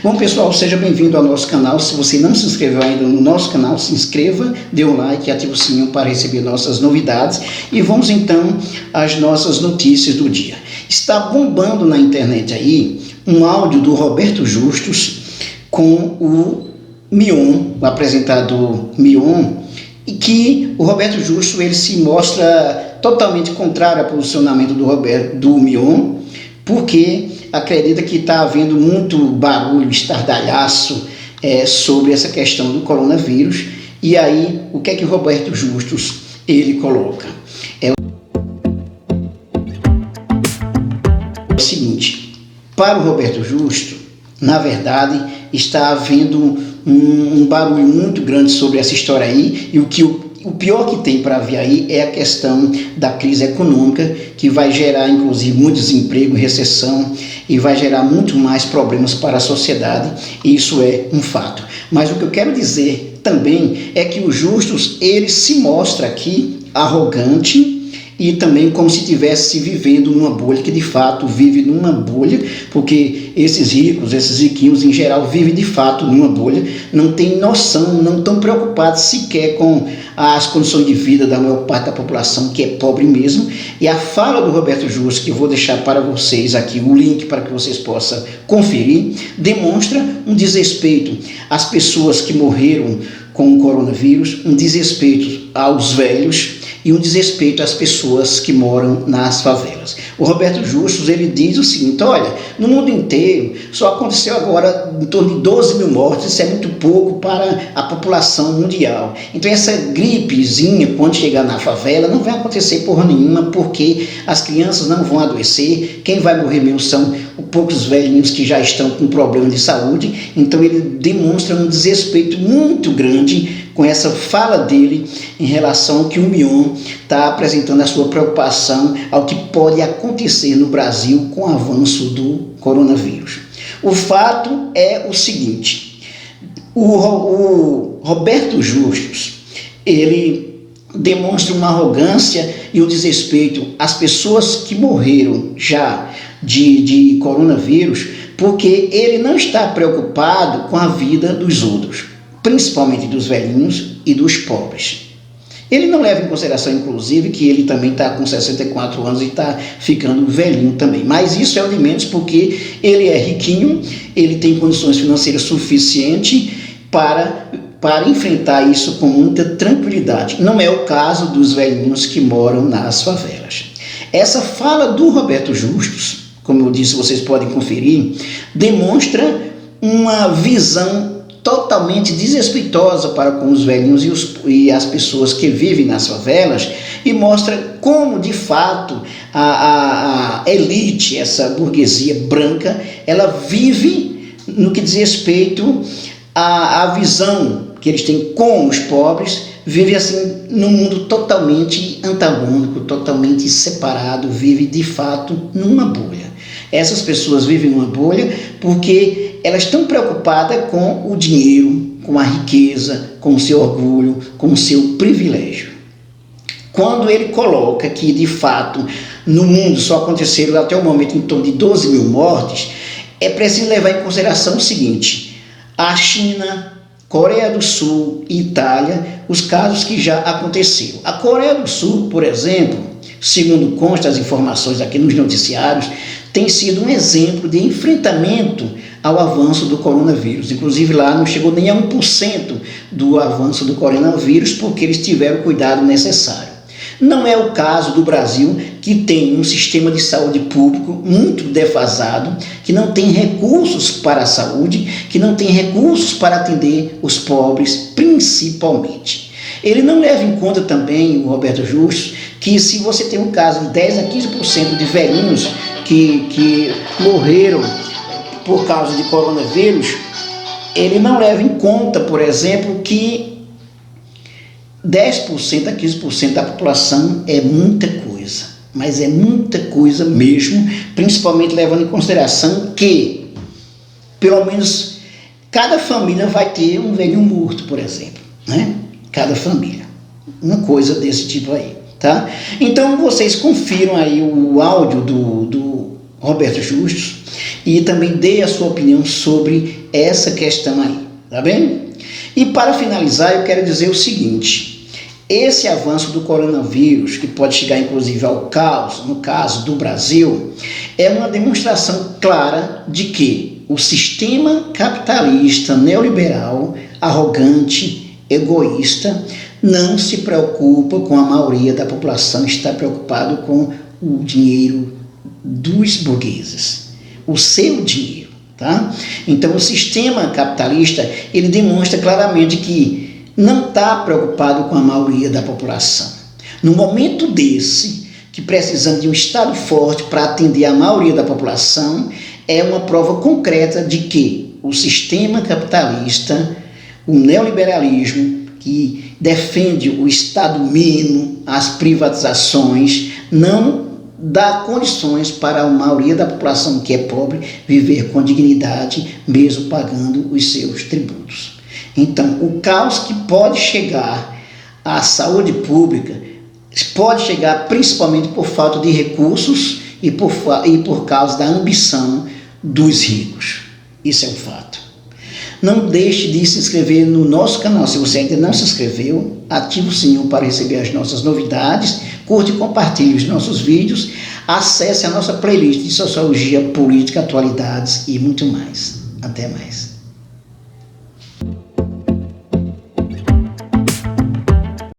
Bom, pessoal, seja bem-vindo ao nosso canal. Se você não se inscreveu ainda no nosso canal, se inscreva, dê um like e ative o sininho para receber nossas novidades. E vamos então às nossas notícias do dia. Está bombando na internet aí um áudio do Roberto Justus com o Mion, o apresentador Mion, e que o Roberto Justus ele se mostra totalmente contrário ao posicionamento do Mion, porque acredita que está havendo muito barulho, estardalhaço sobre essa questão do coronavírus. E aí, o que é que o Roberto Justus ele coloca? É o seguinte: para o Roberto Justus, na verdade, está havendo um barulho muito grande sobre essa história aí, e o pior que tem para vir aí é a questão da crise econômica, que vai gerar inclusive muito desemprego, recessão, e vai gerar muito mais problemas para a sociedade. Isso é um fato. Mas o que eu quero dizer também é que o Justus ele se mostra aqui arrogante e também como se estivesse vivendo numa bolha, que de fato vive numa bolha, porque esses ricos, esses riquinhos em geral vivem de fato numa bolha, não tem noção, não estão preocupados sequer com as condições de vida da maior parte da população, que é pobre mesmo. E a fala do Roberto Justus, que eu vou deixar para vocês aqui o link para que vocês possam conferir, demonstra um desrespeito às pessoas que morreram com o coronavírus, um desrespeito aos velhos e um desrespeito às pessoas que moram nas favelas. O Roberto Justus ele diz o seguinte: olha, no mundo inteiro só aconteceu agora em torno de 12 mil mortes, isso é muito pouco para a população mundial. Então essa gripezinha, quando chegar na favela, não vai acontecer porra nenhuma, porque as crianças não vão adoecer, quem vai morrer mesmo são poucos velhinhos que já estão com problema de saúde. Então ele demonstra um desrespeito muito grande com essa fala dele em relação ao que o Mion está apresentando a sua preocupação ao que pode acontecer no Brasil com o avanço do coronavírus. O fato é o seguinte: o Roberto Justus ele demonstra uma arrogância e um desrespeito às pessoas que morreram já de coronavírus, porque ele não está preocupado com a vida dos outros, principalmente dos velhinhos e dos pobres. Ele não leva em consideração, inclusive, que ele também está com 64 anos e está ficando velhinho também. Mas isso é o de menos, porque ele é riquinho, ele tem condições financeiras suficientes para enfrentar isso com muita tranquilidade. Não é o caso dos velhinhos que moram nas favelas. Essa fala do Roberto Justus, como eu disse, vocês podem conferir, demonstra uma visão totalmente desrespeitosa para com os velhinhos e as pessoas que vivem nas favelas, e mostra como de fato a elite, essa burguesia branca, ela vive no que diz respeito à visão que eles têm com os pobres, vive assim num mundo totalmente antagônico, totalmente separado, vive de fato numa bolha. Essas pessoas vivem numa bolha porque elas estão preocupadas com o dinheiro, com a riqueza, com o seu orgulho, com o seu privilégio. Quando ele coloca que, de fato, no mundo só aconteceram até o momento em torno de 12 mil mortes, é preciso levar em consideração o seguinte: a China, Coreia do Sul e Itália, os casos que já aconteceram. A Coreia do Sul, por exemplo, segundo consta as informações aqui nos noticiários, tem sido um exemplo de enfrentamento ao avanço do coronavírus. Inclusive lá não chegou nem a 1% do avanço do coronavírus, porque eles tiveram o cuidado necessário. Não é o caso do Brasil, que tem um sistema de saúde público muito defasado, que não tem recursos para a saúde, que não tem recursos para atender os pobres, principalmente. Ele não leva em conta também, o Roberto Justus, que se você tem um caso de 10 a 15% de velhinhos que morreram por causa de coronavírus, ele não leva em conta, por exemplo, que 10% a 15% da população é muita coisa, mas é muita coisa mesmo, principalmente levando em consideração que, pelo menos, cada família vai ter um velhinho morto, por exemplo, né? Cada família, uma coisa desse tipo aí, tá? Então, vocês confiram aí o áudio do Roberto Justus, e também dê a sua opinião sobre essa questão aí, tá bem? E para finalizar, eu quero dizer o seguinte: esse avanço do coronavírus, que pode chegar inclusive ao caos, no caso do Brasil, é uma demonstração clara de que o sistema capitalista neoliberal, arrogante, egoísta, não se preocupa com a maioria da população, está preocupado com o dinheiro dos burgueses, o seu dinheiro, tá? Então o sistema capitalista, ele demonstra claramente que não está preocupado com a maioria da população. No momento desse, que precisamos de um Estado forte para atender a maioria da população, é uma prova concreta de que o sistema capitalista, o neoliberalismo, que defende o Estado mínimo, as privatizações, não dá condições para a maioria da população que é pobre viver com dignidade, mesmo pagando os seus tributos. Então, o caos que pode chegar à saúde pública pode chegar principalmente por falta de recursos e por causa da ambição dos ricos. Isso é um fato. Não deixe de se inscrever no nosso canal. Se você ainda não se inscreveu, ative o sininho para receber as nossas novidades, curte e compartilhe os nossos vídeos, acesse a nossa playlist de Sociologia, Política, Atualidades e muito mais. Até mais.